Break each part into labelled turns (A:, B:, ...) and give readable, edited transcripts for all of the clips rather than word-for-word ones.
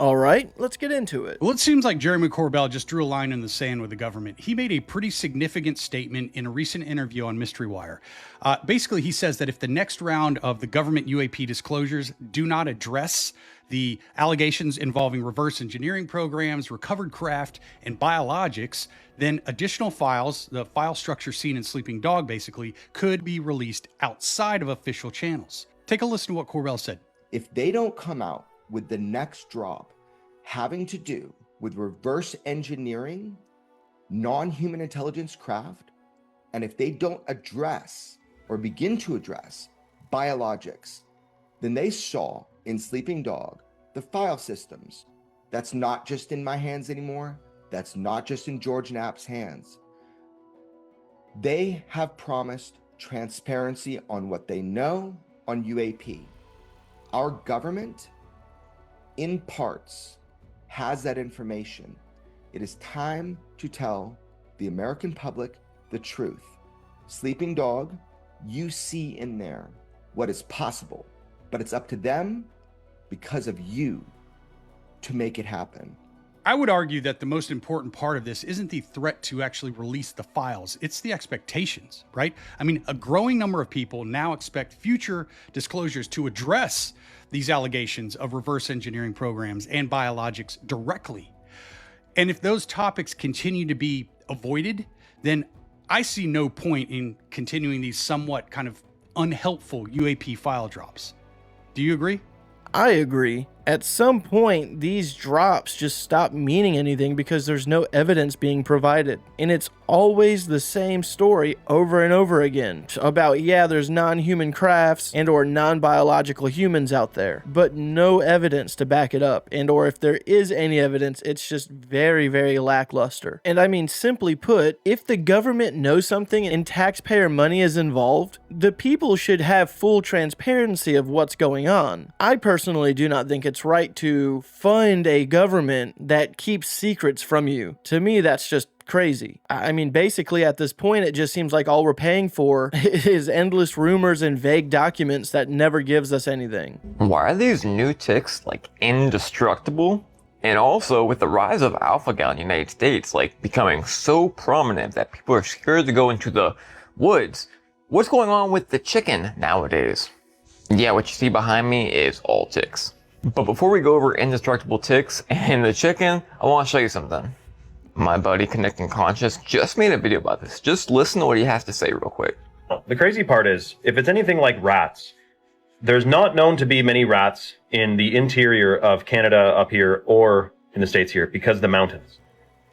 A: All right, let's get into it.
B: Well, it seems like Jeremy Corbell just drew a line in the sand with the government. He made a pretty significant statement in a recent interview on Mystery Wire. Basically, he says that if the next round of the government UAP disclosures do not address the allegations involving reverse engineering programs, recovered craft, and biologics, then additional files, the file structure seen in Sleeping Dog basically, could be released outside of official channels. Take a listen to what Corbell said.
C: If they don't come out with the next drop having to do with reverse engineering, non-human intelligence craft, and if they don't address or begin to address biologics, then they saw in Sleeping Dog the file systems. That's not just in my hands anymore. That's not just in George Knapp's hands. They have promised transparency on what they know on UAP. Our government, in parts, has that information. It is time to tell the American public the truth. Sleeping Dog, you see in there what is possible, but it's up to them because of you to make it happen.
B: I would argue that the most important part of this isn't the threat to actually release the files, it's the expectations, right? I mean, a growing number of people now expect future disclosures to address these allegations of reverse engineering programs and biologics directly. And if those topics continue to be avoided, then I see no point in continuing these somewhat kind of unhelpful UAP file drops. Do you agree?
A: I agree. At some point, these drops just stop meaning anything because there's no evidence being provided. And it's always the same story over and over again about, yeah, there's non-human crafts and or non-biological humans out there, but no evidence to back it up. And or if there is any evidence, it's just very, very lackluster. And I mean, simply put, if the government knows something and taxpayer money is involved, the people should have full transparency of what's going on. I personally do not think it's right to fund a government that keeps secrets from you. To me, that's just crazy. I mean, basically at this point, it just seems like all we're paying for is endless rumors and vague documents that never gives us anything.
D: Why are these new ticks like indestructible? And also with the rise of alpha-gal in the United States, like becoming so prominent that people are scared to go into the woods. What's going on with the chicken nowadays? Yeah, what you see behind me is all ticks. But before we go over indestructible ticks and the chicken, I want to show you something. My buddy Connecting Conscious just made a video about this. Just listen to what he has to say real quick.
E: The crazy part is, if it's anything like rats, there's not known to be many rats in the interior of Canada up here or in the States here because of the mountains.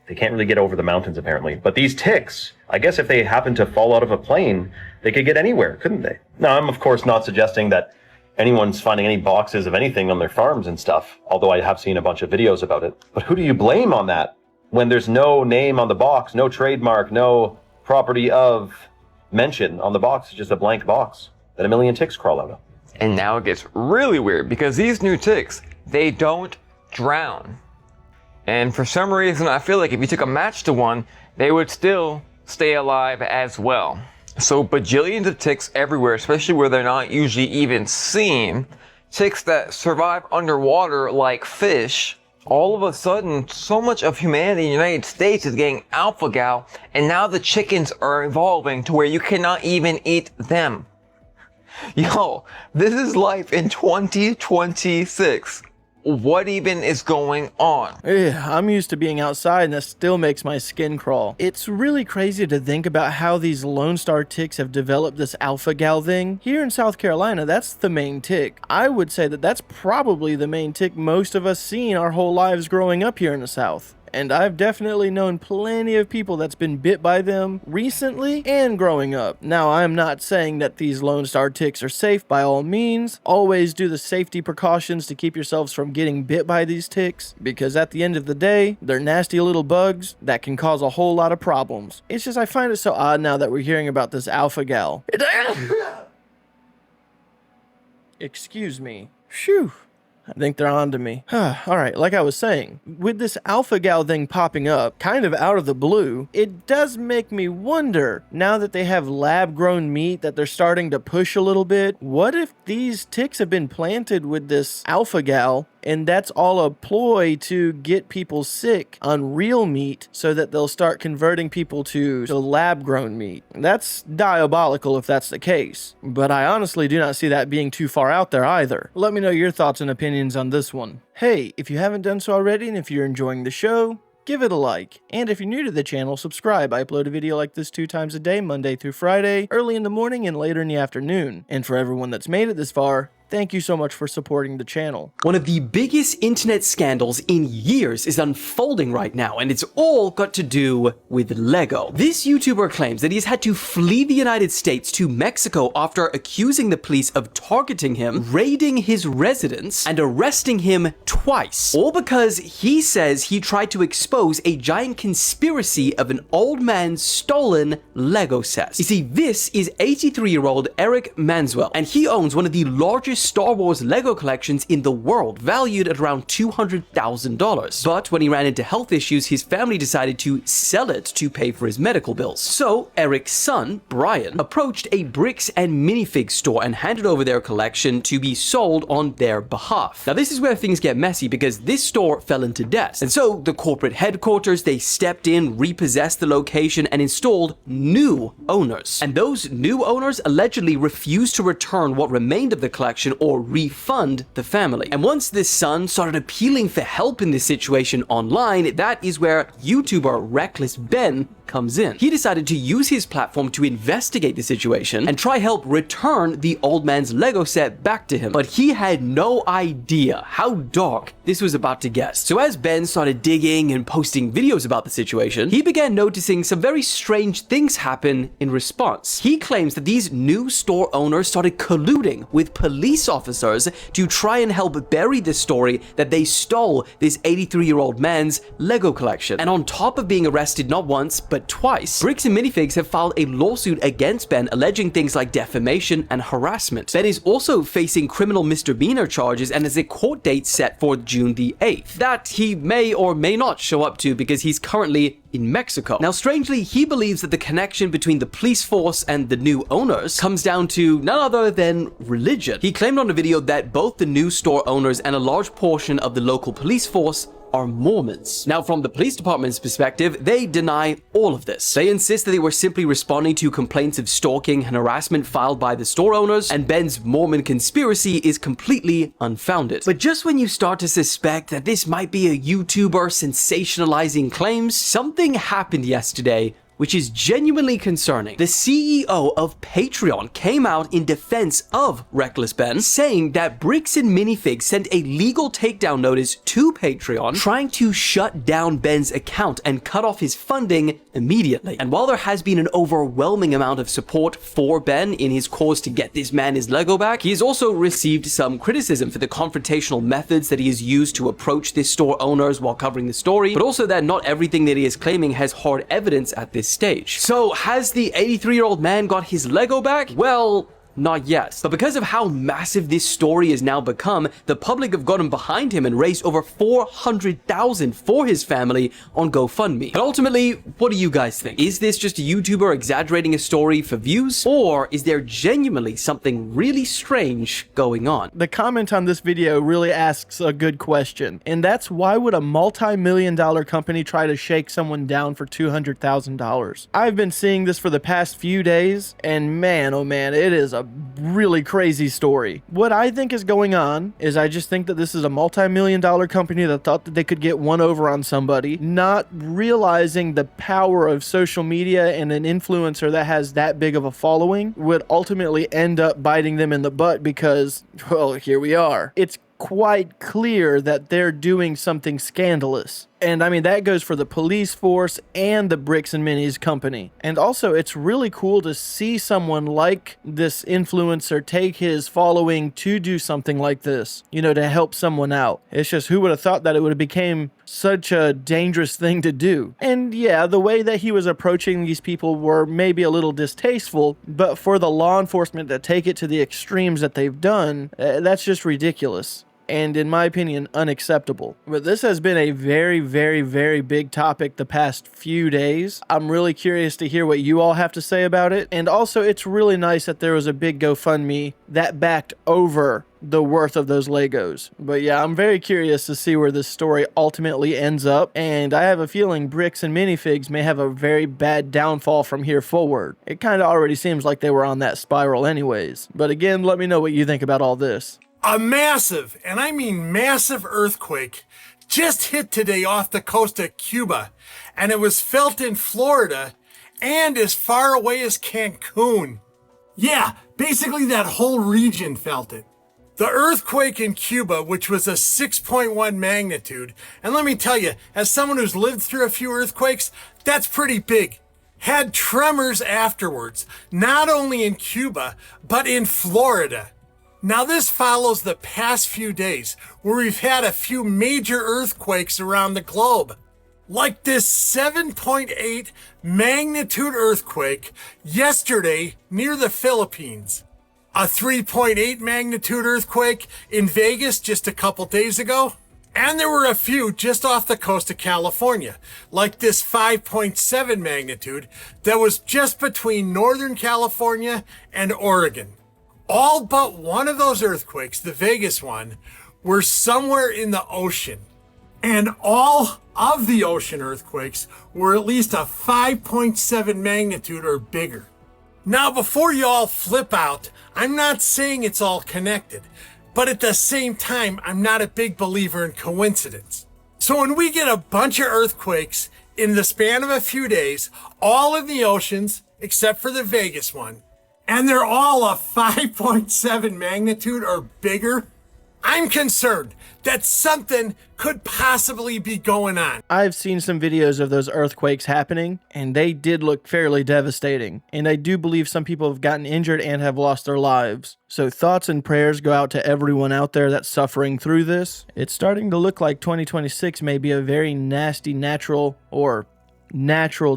E: They can't really get over the mountains apparently. But these ticks, I guess if they happen to fall out of a plane, they could get anywhere, couldn't they? Now, I'm of course not suggesting that anyone's finding any boxes of anything on their farms and stuff, although I have seen a bunch of videos about it. But who do you blame on that when there's no name on the box, no trademark, no property of mention on the box? It's just a blank box that a million ticks crawl out of.
D: And now it gets really weird because these new ticks, they don't drown. And for some reason, I feel like if you took a match to one, they would still stay alive as well. So bajillions of ticks everywhere, especially where they're not usually even seen. Ticks that survive underwater like fish. All of a sudden, so much of humanity in the United States is getting alpha-gal, and now the chickens are evolving to where you cannot even eat them. Yo, this is life in 2026. What even is going on?
A: I'm used to being outside and that still makes my skin crawl. It's really crazy to think about how these Lone Star ticks have developed this alpha-gal thing. Here in South Carolina, that's the main tick. I would say that that's probably the main tick most of us seen our whole lives growing up here in the South. And I've definitely known plenty of people that's been bit by them recently and growing up. Now, I'm not saying that these Lone Star ticks are safe by all means. Always do the safety precautions to keep yourselves from getting bit by these ticks, because at the end of the day, they're nasty little bugs that can cause a whole lot of problems. It's just I find it so odd now that we're hearing about this alpha-gal. Excuse me. Phew. I think they're on to me. All right, like I was saying, with this alpha gal thing popping up, kind of out of the blue, it does make me wonder, now that they have lab-grown meat that they're starting to push a little bit, what if these ticks have been planted with this alpha gal, and that's all a ploy to get people sick on real meat so that they'll start converting people to lab-grown meat? That's diabolical if that's the case, but I honestly do not see that being too far out there either. Let me know your thoughts and opinions on this one. Hey, if you haven't done so already, and if you're enjoying the show, give it a like. And if you're new to the channel, subscribe. I upload a video like this 2 times a day, Monday through Friday, early in the morning and later in the afternoon. And for everyone that's made it this far, thank you so much for supporting the channel.
F: One of the biggest internet scandals in years is unfolding right now, and it's all got to do with Lego. This YouTuber claims that he's had to flee the United States to Mexico after accusing the police of targeting him, raiding his residence, and arresting him twice. All because he says he tried to expose a giant conspiracy of an old man's stolen Lego sets. You see, this is 83-year-old Eric Manswell, and he owns one of the largest Star Wars Lego collections in the world, valued at around $200,000. But when he ran into health issues, his family decided to sell it to pay for his medical bills. So Eric's son, Brian, approached a bricks and minifig store and handed over their collection to be sold on their behalf. Now this is where things get messy, because this store fell into debt. And so the corporate headquarters, they stepped in, repossessed the location, and installed new owners. And those new owners allegedly refused to return what remained of the collection or refund the family. And once this son started appealing for help in this situation online, that is where YouTuber Reckless Ben comes in. He decided to use his platform to investigate the situation and try help return the old man's Lego set back to him. But he had no idea how dark this was about to get. So as Ben started digging and posting videos about the situation, he began noticing some very strange things happen in response. He claims that these new store owners started colluding with police officers to try and help bury the story that they stole this 83-year-old man's Lego collection. And on top of being arrested not once, but twice, Bricks and Minifigs have filed a lawsuit against Ben alleging things like defamation and harassment. Ben is also facing criminal misdemeanor charges and has a court date set for June the 8th that he may or may not show up to because he's currently in Mexico. Now, strangely, he believes that the connection between the police force and the new owners comes down to none other than religion. He claimed on a video that both the new store owners and a large portion of the local police force are Mormons. Now, from the police department's perspective, they deny all of this. They insist that they were simply responding to complaints of stalking and harassment filed by the store owners, and Ben's Mormon conspiracy is completely unfounded. But just when you start to suspect that this might be a YouTuber sensationalizing claims, something happened yesterday which is genuinely concerning. The CEO of Patreon came out in defense of Reckless Ben, saying that Bricks and Minifigs sent a legal takedown notice to Patreon, trying to shut down Ben's account and cut off his funding immediately. And while there has been an overwhelming amount of support for Ben in his cause to get this man his Lego back, he has also received some criticism for the confrontational methods that he has used to approach this store owners while covering the story, but also that not everything that he is claiming has hard evidence at this stage. So has the 83-year-old man got his Lego back? Well, not yet. But because of how massive this story has now become, the public have gotten behind him and raised over $400,000 for his family on GoFundMe. But ultimately, what do you guys think? Is this just a YouTuber exaggerating a story for views? Or is there genuinely something really strange going on?
A: The comment on this video really asks a good question, and that's why would a multi-million-dollar company try to shake someone down for $200,000? I've been seeing this for the past few days, and man, oh man, it is a really crazy story. What I think is going on is I just think that this is a multi-million-dollar company that thought that they could get one over on somebody, not realizing the power of social media and an influencer that has that big of a following would ultimately end up biting them in the butt because, well, here we are. It's quite clear that they're doing something scandalous. And I mean, that goes for the police force and the Bricks and Minis company. And also, it's really cool to see someone like this influencer take his following to do something like this, you know, to help someone out. It's just, who would have thought that it would have became such a dangerous thing to do? And yeah, the way that he was approaching these people were maybe a little distasteful, but for the law enforcement to take it to the extremes that they've done, that's just ridiculous. and in my opinion, unacceptable. But this has been a very, very, very big topic the past few days. I'm really curious to hear what you all have to say about it. And also, it's really nice that there was a big GoFundMe that backed over the worth of those Legos. But yeah, I'm very curious to see where this story ultimately ends up, and I have a feeling bricks and minifigs may have a very bad downfall from here forward. It kind of already seems like they were on that spiral anyways. But again, let me know what you think about all this.
G: A massive, and I mean massive, earthquake just hit today off the coast of Cuba, and it was felt in Florida and as far away as Cancun. Yeah, basically that whole region felt it. The earthquake in Cuba, which was a 6.1 magnitude, and let me tell you, as someone who's lived through a few earthquakes, that's pretty big, had tremors afterwards, not only in Cuba, but in Florida. Now this follows the past few days, where we've had a few major earthquakes around the globe, like this 7.8 magnitude earthquake yesterday near the Philippines. A 3.8 magnitude earthquake in Vegas just a couple days ago. And there were a few just off the coast of California, like this 5.7 magnitude that was just between Northern California and Oregon. All but one of those earthquakes, the Vegas one, were somewhere in the ocean. And all of the ocean earthquakes were at least a 5.7 magnitude or bigger. Now, before you all flip out, I'm not saying it's all connected, but at the same time, I'm not a big believer in coincidence. So when we get a bunch of earthquakes in the span of a few days, all in the oceans, except for the Vegas one, and they're all a 5.7 magnitude or bigger, I'm concerned that something could possibly be going on.
A: I've seen some videos of those earthquakes happening, and they did look fairly devastating. And I do believe some people have gotten injured and have lost their lives. So thoughts and prayers go out to everyone out there that's suffering through this. It's starting to look like 2026 may be a very nasty natural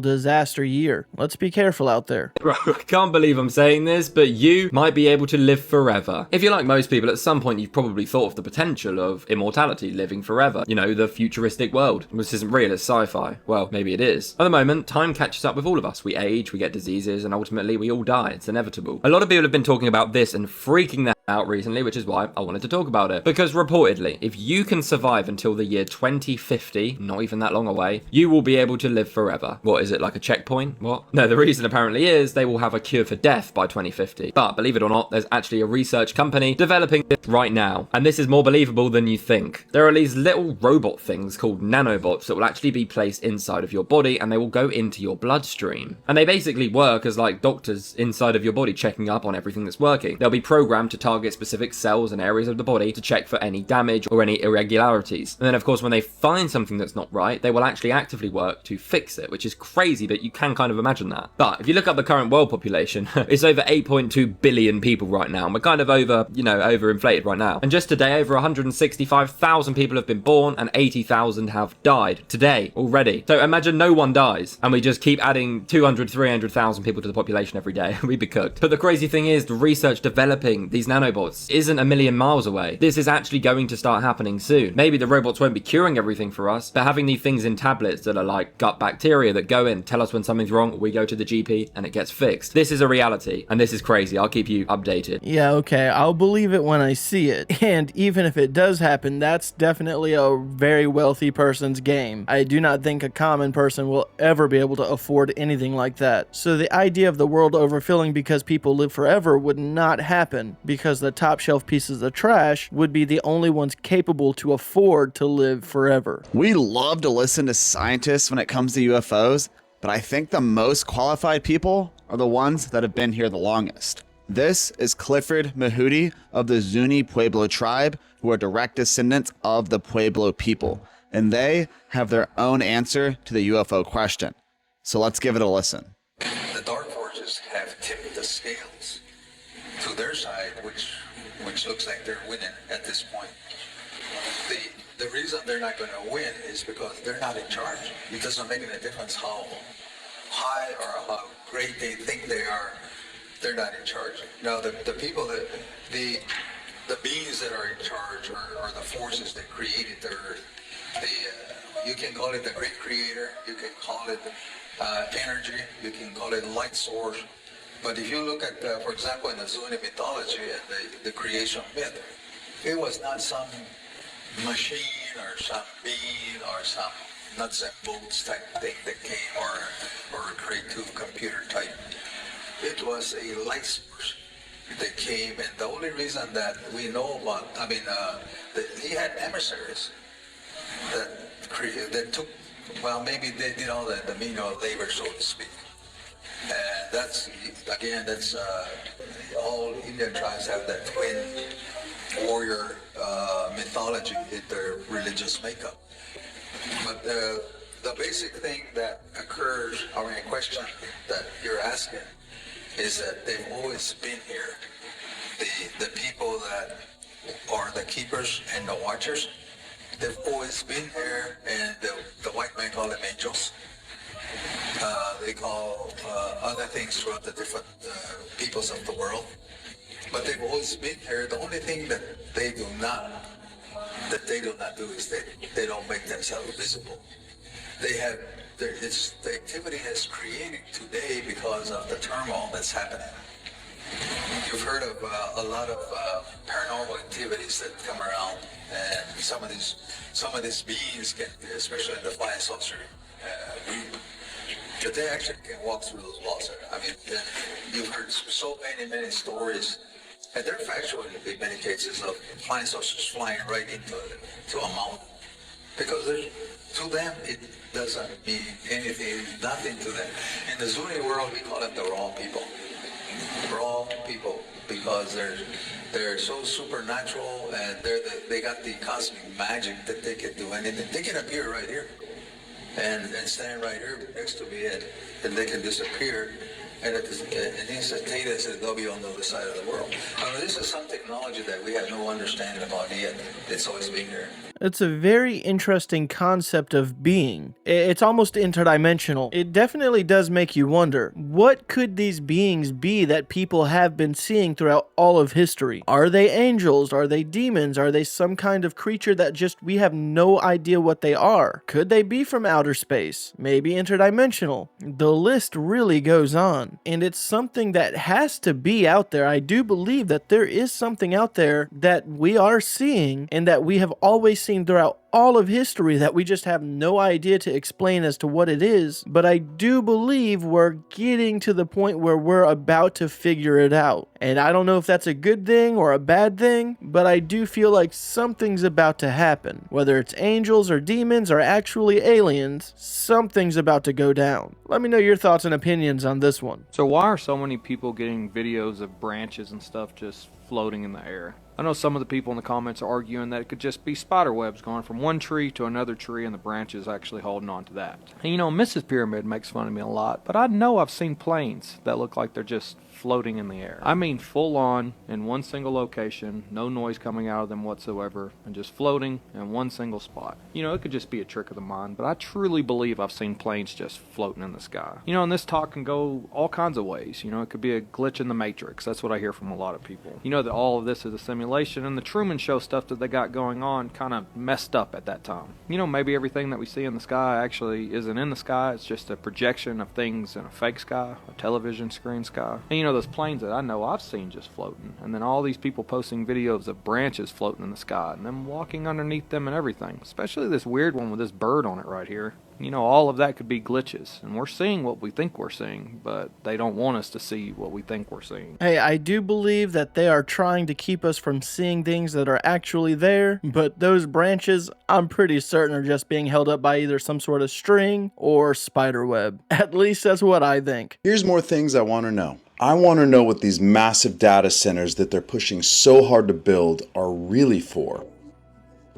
A: disaster year. Let's be careful out there.
F: Bro, I can't believe I'm saying this, but you might be able to live forever. If you're like most people, at some point you've probably thought of the potential of immortality, living forever. You know, the futuristic world. This isn't real, it's sci-fi. Well, maybe it is. At the moment, time catches up with all of us. We age, we get diseases, and ultimately we all die. It's inevitable. A lot of people have been talking about this and freaking the out recently, which is why I wanted to talk about it. Because reportedly, if you can survive until the year 2050, not even that long away, you will be able to live forever. What is it, like a checkpoint? What? No, the reason apparently is they will have a cure for death by 2050. But believe it or not, there's actually a research company developing this right now. And this is more believable than you think. There are these little robot things called nanobots that will actually be placed inside of your body, and they will go into your bloodstream. And they basically work as like doctors inside of your body checking up on everything that's working. They'll be programmed to target specific cells and areas of the body to check for any damage or any irregularities. And then of course when they find something that's not right, they will actually actively work to fix it, which is crazy, but you can kind of imagine that. But if you look up the current world population, it's over 8.2 billion people right now, and we're kind of overinflated right now. And just today, over 165,000 people have been born and 80,000 have died today already. So imagine no one dies, and we just keep adding 200, 300,000 people to the population every day. We'd be cooked. But the crazy thing is, the research developing these nanobots isn't a million miles away. This is actually going to start happening soon. Maybe the robots won't be curing everything for us, but having these things in tablets that are like gut bacteria that go in, tell us when something's wrong, we go to the GP and it gets fixed. This is a reality, and this is crazy. I'll keep you updated.
A: Yeah, okay, I'll believe it when I see it. And even if it does happen, that's definitely a very wealthy person's game. I do not think a common person will ever be able to afford anything like that. So the idea of the world overfilling because people live forever would not happen, because the top shelf pieces of trash would be the only ones capable to afford to live forever.
H: We love to listen to scientists when it comes to UFOs, but I think the most qualified people are the ones that have been here the longest. This is Clifford Mahudi of the Zuni Pueblo tribe, who are direct descendants of the Pueblo people, and they have their own answer to the UFO question. So let's give it a listen.
I: The dark forces have tipped the scales to their side, which looks like they're winning at this point. The reason they're not going to win is because they're not in charge. It doesn't make any difference how high or how great they think they are. They're not in charge. Now, the people that the the beings that are in charge are the forces that created you can call it the great creator, you can call it energy, you can call it light source. But if you look at, for example, in the Zuni mythology and the creation myth, it was not some machine or some being or some nuts and bolts type thing that came or a creative computer type. It was a light source that came, and the only reason that we know about, he had emissaries that took, well, maybe they did all the menial labor, so to speak. And that's all Indian tribes have that twin warrior mythology in their religious makeup. But the basic thing that occurs, or a question that you're asking, is that they've always been here. The people that are the keepers and the watchers, they've always been here, and the white men call them angels. They call other things throughout the different peoples of the world. But they've always been here. The only thing that they do not do is they don't make themselves visible. The activity is created today because of the turmoil that's happening. You've heard of a lot of paranormal activities that come around, and some of these beings can, especially in the flying saucer group, that they actually can walk through those walls. I mean, you've heard so many stories, and they're factual in many cases, of flying saucers flying right into a mountain, because to them it doesn't mean anything, nothing to them. In the Zuni world, we call them the raw people. Raw people, because they're so supernatural, and they got the cosmic magic that they can do anything. They can appear right here and stand right here next to me, and they can disappear, and instantaneously they'll be on the other side of the world. This is some technology that we have no understanding about yet. It's always been here.
A: It's a very interesting concept of being. It's almost interdimensional. It definitely does make you wonder, what could these beings be that people have been seeing throughout all of history? Are they angels? Are they demons? Are they some kind of creature that just we have no idea what they are? Could they be from outer space? Maybe interdimensional? The list really goes on, and it's something that has to be out there. I do believe that there is something out there that we are seeing and that we have always seen throughout all of history that we just have no idea to explain as to what it is. But I do believe we're getting to the point where we're about to figure it out. And I don't know if that's a good thing or a bad thing, but I do feel like something's about to happen. Whether it's angels or demons or actually aliens, something's about to go down. Let me know your thoughts and opinions on this one.
J: So why are so many people getting videos of branches and stuff just floating in the air? I know some of the people in the comments are arguing that it could just be spider webs going from one tree to another tree and the branches actually holding on to that. And Mrs. Pyramid makes fun of me a lot, but I know I've seen planes that look like they're just floating in the air. I mean full on in one single location, no noise coming out of them whatsoever, and just floating in one single spot. It could just be a trick of the mind, but I truly believe I've seen planes just floating in the sky. And this talk can go all kinds of ways. It could be a glitch in the Matrix. That's what I hear from a lot of people. That all of this is a simulation, and the Truman Show stuff that they got going on kind of messed up at that time. Maybe everything that we see in the sky actually isn't in the sky. It's just a projection of things in a fake sky, a television screen sky. And those planes that I know I've seen just floating, and then all these people posting videos of branches floating in the sky and them walking underneath them and everything, especially this weird one with this bird on it right here. All of that could be glitches, and we're seeing what we think we're seeing, but they don't want us to see what we think we're seeing.
A: Hey, I do believe that they are trying to keep us from seeing things that are actually there, but those branches, I'm pretty certain, are just being held up by either some sort of string or spider web. At least that's what I think.
K: Here's more things I want to know. I want to know what these massive data centers that they're pushing so hard to build are really for.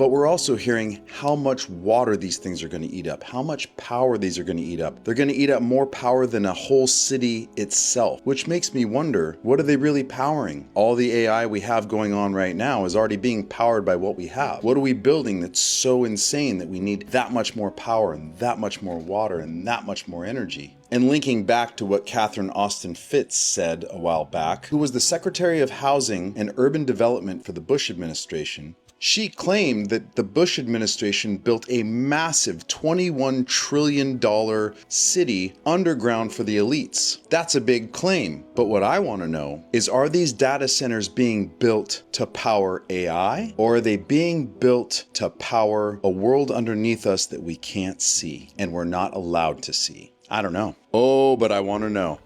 K: but we're also hearing how much water these things are going to eat up, how much power these are going to eat up. They're going to eat up more power than a whole city itself, which makes me wonder, what are they really powering? All the AI we have going on right now is already being powered by what we have. What are we building that's so insane that we need that much more power and that much more water and that much more energy? And linking back to what Catherine Austin Fitts said a while back, who was the Secretary of Housing and Urban Development for the Bush administration, she claimed that the Bush administration built a massive $21 trillion city underground for the elites. That's a big claim. But what I want to know is, are these data centers being built to power AI? Or are they being built to power a world underneath us that we can't see and we're not allowed to see? I don't know. Oh, but I want to know.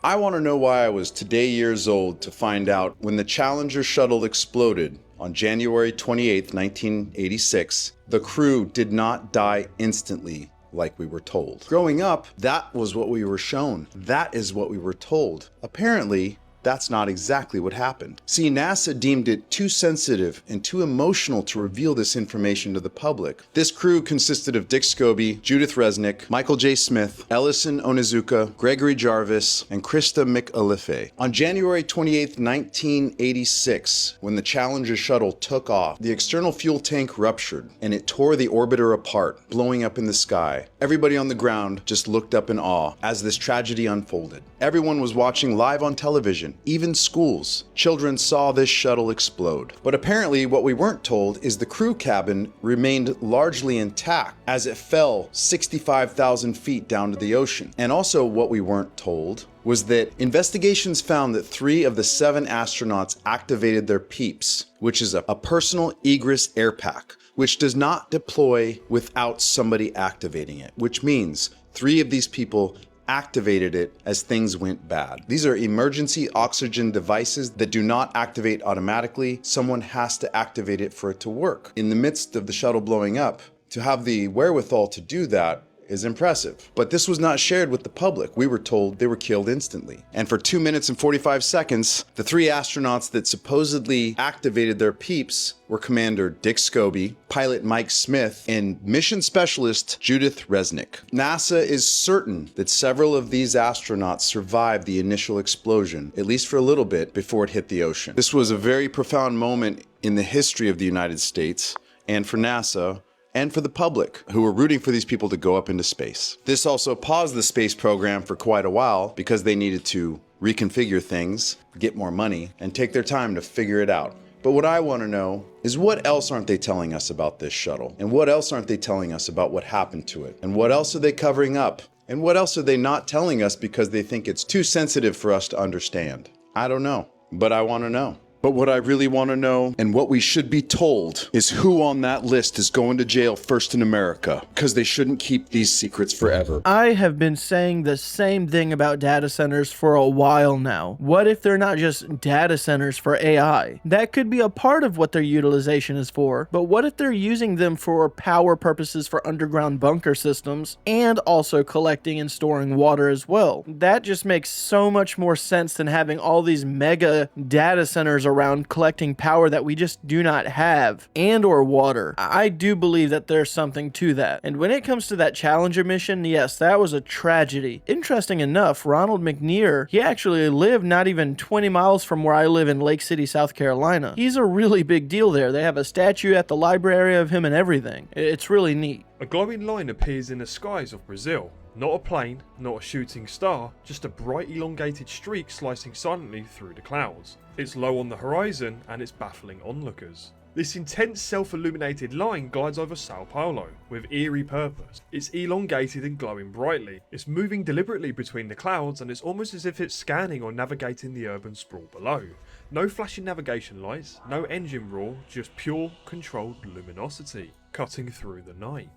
K: I want to know why I was today years old to find out when the Challenger shuttle exploded on January 28, 1986, the crew did not die instantly like we were told. Growing up, that was what we were shown. That is what we were told. Apparently, that's not exactly what happened. See, NASA deemed it too sensitive and too emotional to reveal this information to the public. This crew consisted of Dick Scobie, Judith Resnick, Michael J. Smith, Ellison Onizuka, Gregory Jarvis, and Krista McAuliffe. On January 28, 1986, when the Challenger shuttle took off, the external fuel tank ruptured and it tore the orbiter apart, blowing up in the sky. Everybody on the ground just looked up in awe as this tragedy unfolded. Everyone was watching live on television. Even schools. Children saw this shuttle explode. But apparently what we weren't told is the crew cabin remained largely intact as it fell 65,000 feet down to the ocean. And also what we weren't told was that investigations found that 3 of the 7 astronauts activated their PEEPs, which is a personal egress air pack, which does not deploy without somebody activating it, which means 3 of these people activated it as things went bad. These are emergency oxygen devices that do not activate automatically. Someone has to activate it for it to work. In the midst of the shuttle blowing up, to have the wherewithal to do that is impressive. But this was not shared with the public. We were told they were killed instantly. And for 2 minutes and 45 seconds, the 3 astronauts that supposedly activated their PEEPs were Commander Dick Scobie, pilot Mike Smith, and mission specialist Judith Resnick. NASA is certain that several of these astronauts survived the initial explosion, at least for a little bit, before it hit the ocean. This was a very profound moment in the history of the United States, and for NASA, and for the public, who were rooting for these people to go up into space. This also paused the space program for quite a while because they needed to reconfigure things, get more money, and take their time to figure it out. But what I want to know is, what else aren't they telling us about this shuttle? And what else aren't they telling us about what happened to it? And what else are they covering up? And what else are they not telling us because they think it's too sensitive for us to understand? I don't know, but I want to know. But what I really want to know, and what we should be told, is who on that list is going to jail first in America, because they shouldn't keep these secrets forever.
A: I have been saying the same thing about data centers for a while now. What if they're not just data centers for AI? That could be a part of what their utilization is for, but what if they're using them for power purposes for underground bunker systems, and also collecting and storing water as well? That just makes so much more sense than having all these mega data centers around collecting power that we just do not have, and or water. I do believe that there's something to that. And when it comes to that Challenger mission, yes, that was a tragedy. Interesting enough, Ronald McNear, he actually lived not even 20 miles from where I live in Lake City, South Carolina. He's a really big deal there. They have a statue at the library of him and everything. It's really neat.
L: A glowing line appears in the skies of Brazil. Not a plane, not a shooting star, just a bright elongated streak slicing silently through the clouds. It's low on the horizon and it's baffling onlookers. This intense self-illuminated line glides over Sao Paulo, with eerie purpose. It's elongated and glowing brightly. It's moving deliberately between the clouds, and it's almost as if it's scanning or navigating the urban sprawl below. No flashing navigation lights, no engine roar, just pure, controlled luminosity, cutting through the night.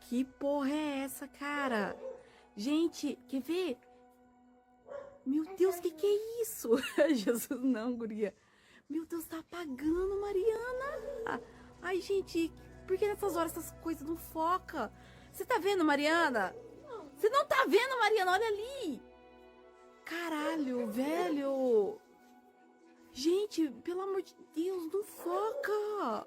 M: Que porra é essa, cara? Gente, quer ver? Meu Deus, que é isso? Jesus, não, guria. Meu Deus, tá apagando, Mariana. Ai, gente, por que nessas horas essas coisas não focam? Você tá vendo, Mariana? Você não tá vendo, Mariana? Olha ali. Caralho, velho. Gente, pelo amor de Deus, não foca.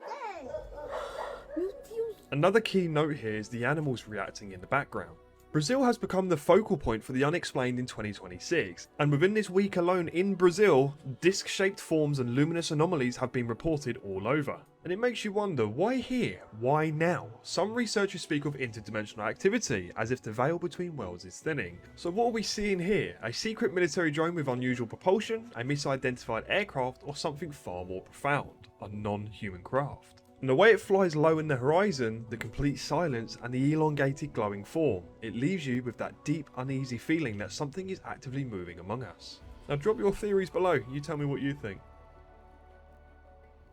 M: Meu Deus.
L: Another key note here is the animals reacting in the background. Brazil has become the focal point for the unexplained in 2026, and within this week alone in Brazil, disc-shaped forms and luminous anomalies have been reported all over. And it makes you wonder, why here? Why now? Some researchers speak of interdimensional activity, as if the veil between worlds is thinning. So what are we seeing here? A secret military drone with unusual propulsion, a misidentified aircraft, or something far more profound? A non-human craft? And the way it flies low in the horizon, the complete silence, and the elongated glowing form, it leaves you with that deep, uneasy feeling that something is actively moving among us. Now drop your theories below, you tell me what you think.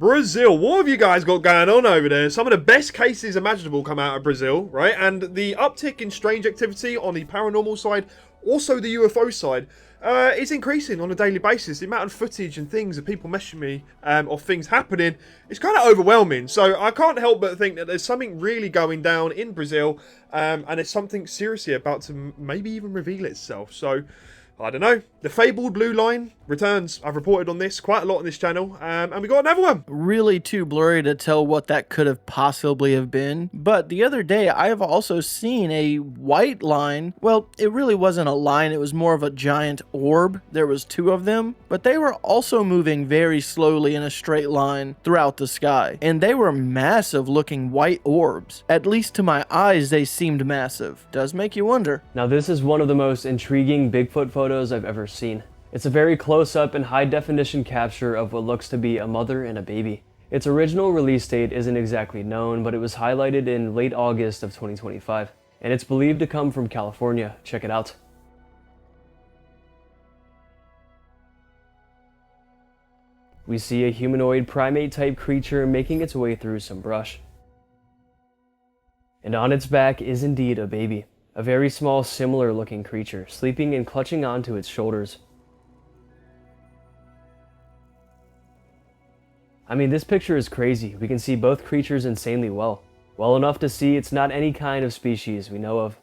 L: Brazil, what have you guys got going on over there? Some of the best cases imaginable come out of Brazil, right? And the uptick in strange activity on the paranormal side, also the UFO side, is increasing on a daily basis. The amount of footage and things that people message me of things happening is kind of overwhelming. So I can't help but think that there's something really going down in Brazil, and it's something seriously about to maybe even reveal itself. So I don't know. The fabled blue line returns. I've reported on this quite a lot on this channel, and we got another one.
A: Really too blurry to tell what that could have possibly have been. But the other day, I have also seen a white line. Well, it really wasn't a line. It was more of a giant orb. There was two of them, but they were also moving very slowly in a straight line throughout the sky. And they were massive looking white orbs. At least to my eyes, they seemed massive. Does make you wonder.
N: Now this is one of the most intriguing Bigfoot photos I've ever seen. It's a very close-up and high-definition capture of what looks to be a mother and a baby. Its original release date isn't exactly known, but it was highlighted in late August of 2025, and it's believed to come from California. Check it out. We see a humanoid primate-type creature making its way through some brush. And on its back is indeed a baby. A very small, similar-looking creature, sleeping and clutching onto its shoulders. I mean, this picture is crazy. We can see both creatures insanely well. Well enough to see it's not any kind of species we know of.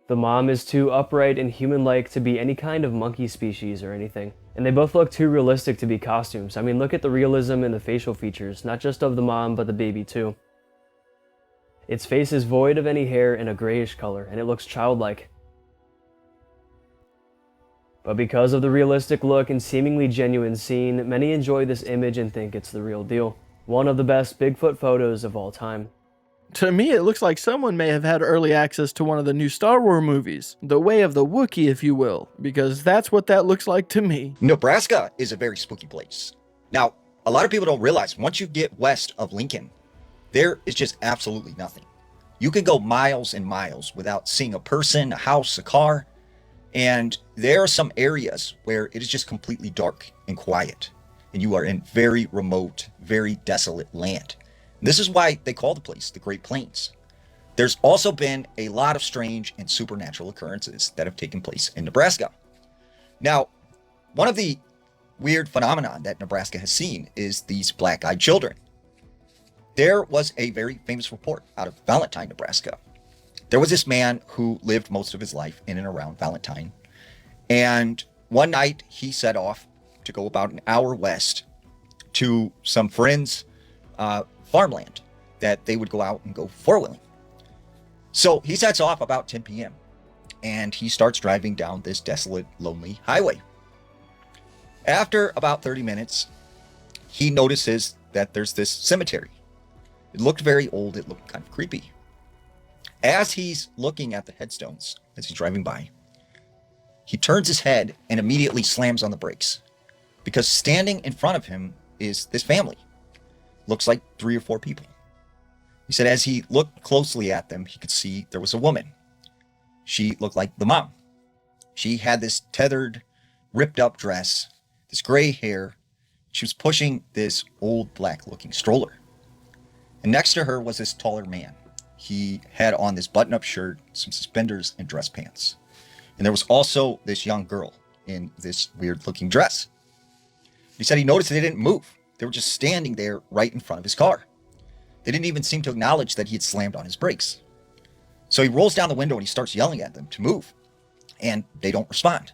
N: The mom is too upright and human-like to be any kind of monkey species or anything. And they both look too realistic to be costumes. I mean, look at the realism in the facial features, not just of the mom, but the baby too. Its face is void of any hair and a grayish color, and it looks childlike. But because of the realistic look and seemingly genuine scene, many enjoy this image and think it's the real deal. One of the best Bigfoot photos of all time.
A: To me, it looks like someone may have had early access to one of the new Star Wars movies. The Way of the Wookiee, if you will. Because that's what that looks like to me.
O: Nebraska is a very spooky place. Now, a lot of people don't realize, once you get west of Lincoln, there is just absolutely nothing. You can go miles and miles without seeing a person, a house, a car. And there are some areas where it is just completely dark and quiet. And you are in very remote, very desolate land. And this is why they call the place the Great Plains. There's also been a lot of strange and supernatural occurrences that have taken place in Nebraska. Now, one of the weird phenomenon that Nebraska has seen is these black-eyed children. There was a very famous report out of Valentine, Nebraska. There was this man who lived most of his life in and around Valentine. And one night he set off to go about an hour west to some friends' farmland that they would go out and go four-wheeling. So he sets off about 10 p.m. and he starts driving down this desolate, lonely highway. After about 30 minutes, he notices that there's this cemetery. It looked very old. It looked kind of creepy. As he's looking at the headstones, as he's driving by, he turns his head and immediately slams on the brakes, because standing in front of him is this family. Looks like 3 or 4 people. He said as he looked closely at them, he could see there was a woman. She looked like the mom. She had this tethered, ripped up dress, this gray hair. She was pushing this old black-looking stroller. And next to her was this taller man. He had on this button-up shirt, some suspenders, and dress pants. And there was also this young girl in this weird-looking dress. He said he noticed they didn't move. They were just standing there right in front of his car. They didn't even seem to acknowledge that he had slammed on his brakes. So he rolls down the window and he starts yelling at them to move. And they don't respond.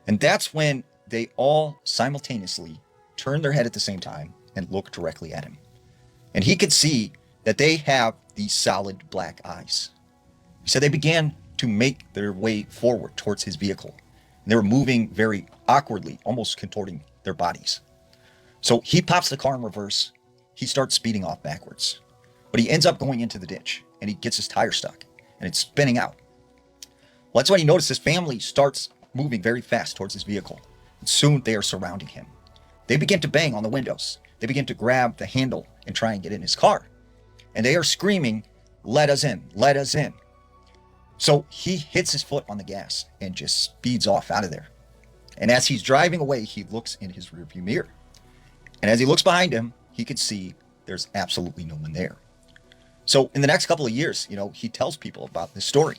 O: And that's when they all simultaneously turn their head at the same time and look directly at him. And he could see that they have these solid black eyes. He said they began to make their way forward towards his vehicle. And they were moving very awkwardly, almost contorting their bodies. So he pops the car in reverse. He starts speeding off backwards. But he ends up going into the ditch and he gets his tire stuck and it's spinning out. Well, that's when he noticed his family starts moving very fast towards his vehicle. And soon they are surrounding him. They begin to bang on the windows. They begin to grab the handle and try and get in his car. And they are screaming, "Let us in, let us in." So he hits his foot on the gas and just speeds off out of there. And as he's driving away, he looks in his rearview mirror. And as he looks behind him, he could see there's absolutely no one there. So in the next couple of years, he tells people about this story.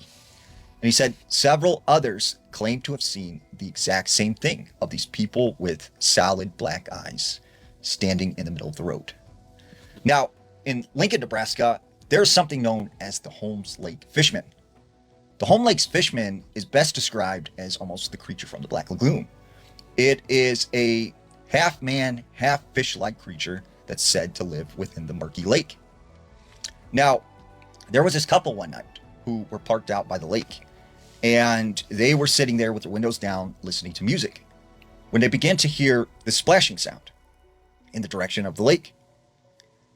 O: And he said several others claim to have seen the exact same thing of these people with solid black eyes standing in the middle of the road. Now, in Lincoln, Nebraska, there's something known as the Holmes Lake Fishman. The Holmes Lake Fishman is best described as almost the creature from the Black Lagoon. It is a half man, half fish-like creature that's said to live within the murky lake. Now, there was this couple one night who were parked out by the lake, and they were sitting there with their windows down listening to music when they began to hear the splashing sound in the direction of the lake.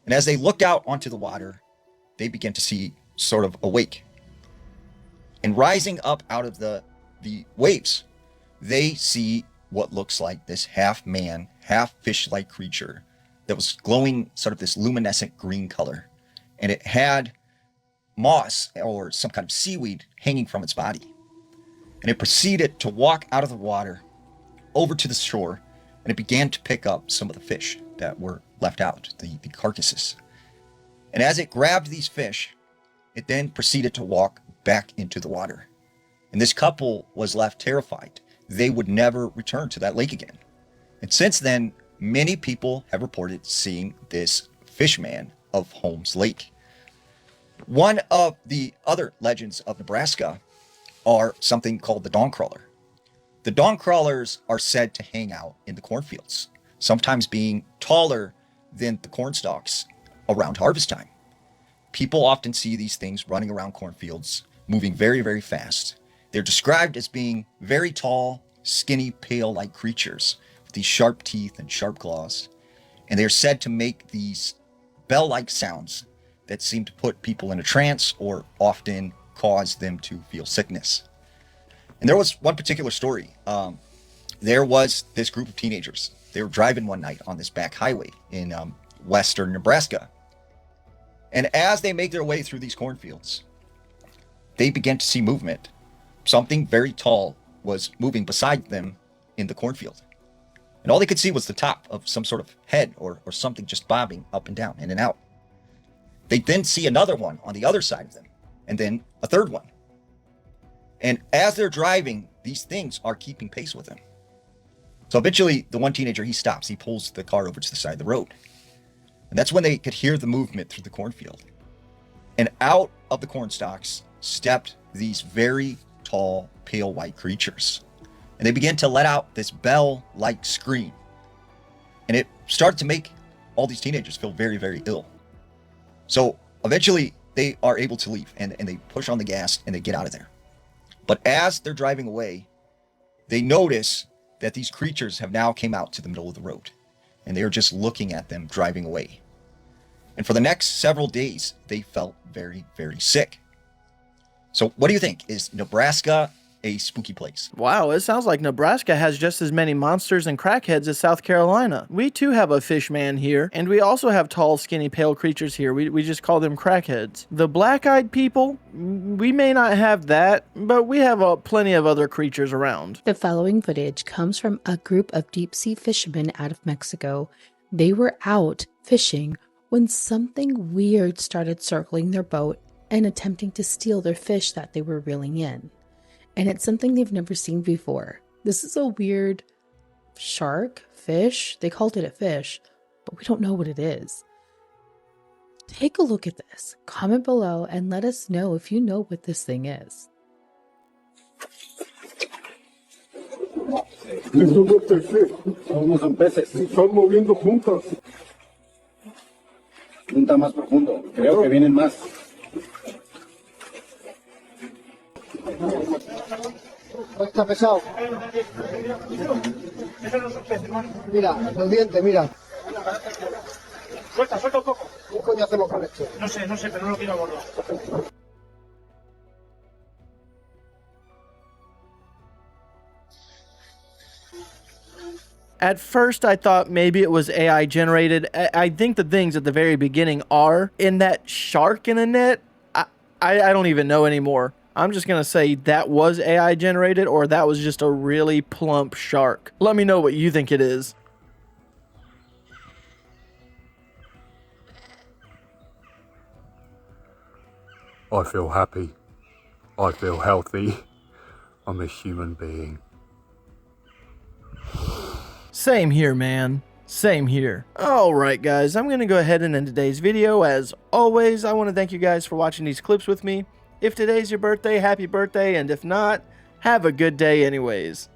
O: And as they looked out onto the water, they began to see sort of a wake. And rising up out of the waves, they see what looks like this half man, half fish-like creature that was glowing sort of this luminescent green color. And it had moss or some kind of seaweed hanging from its body. And it proceeded to walk out of the water over to the shore, and it began to pick up some of the fish that were left out, the carcasses. And as it grabbed these fish, it then proceeded to walk back into the water. And this couple was left terrified. They would never return to that lake again. And since then, many people have reported seeing this fishman of Holmes Lake. One of the other legends of Nebraska are something called the dawn crawler. The dawn crawlers are said to hang out in the cornfields, sometimes being taller than the corn stalks around harvest time. People often see these things running around cornfields, moving very, very fast. They're described as being very tall, skinny, pale-like creatures with these sharp teeth and sharp claws. And they're said to make these bell-like sounds that seem to put people in a trance or often cause them to feel sickness. And there was one particular story. There was this group of teenagers. They were driving one night on this back highway in western Nebraska. And as they make their way through these cornfields, they began to see movement. Something very tall was moving beside them in the cornfield. And all they could see was the top of some sort of head or something just bobbing up and down, in and out. They then see another one on the other side of them, and then a third one. And as they're driving, these things are keeping pace with them. So eventually, the one teenager, he stops. He pulls the car over to the side of the road. And that's when they could hear the movement through the cornfield. And out of the corn stalks stepped these very tall, pale white creatures. And they began to let out this bell-like scream. And it started to make all these teenagers feel very, very ill. So eventually, they are able to leave, and they push on the gas, and they get out of there. But as they're driving away, they notice that these creatures have now came out to the middle of the road, and they are just looking at them driving away. And for the next several days, they felt very, very sick. So what do you think? Is Nebraska a spooky place?
A: Wow, it sounds like Nebraska has just as many monsters and crackheads as South Carolina. We too have a fish man here, and we also have tall, skinny, pale creatures here. We just call them crackheads. The black-eyed people, we may not have that, but we have plenty of other creatures around.
P: The following footage comes from a group of deep-sea fishermen out of Mexico. They were out fishing when something weird started circling their boat and attempting to steal their fish that they were reeling in. And it's something they've never seen before. This is a weird shark, fish. They called it a fish, but we don't know what it is. Take a look at this. Comment below and let us know if you know what this thing is.
Q: Somos peces. Se están moviendo juntas. Punta más profundo. Creo que vienen más. Está pesado. Mira, los dientes, mira. Suelta un poco. ¿Qué coño hacemos con esto? No sé, pero no lo quiero gordo.
A: At first, I thought maybe it was AI generated. I think the things at the very beginning are. In that shark in a net, I don't even know anymore. I'm just going to say that was AI generated or that was just a really plump shark. Let me know what you think it is.
R: I feel happy. I feel healthy. I'm a human being.
A: Same here, man. Same here. Alright guys, I'm going to go ahead and end today's video. As always, I want to thank you guys for watching these clips with me. If today's your birthday, happy birthday, and if not, have a good day anyways.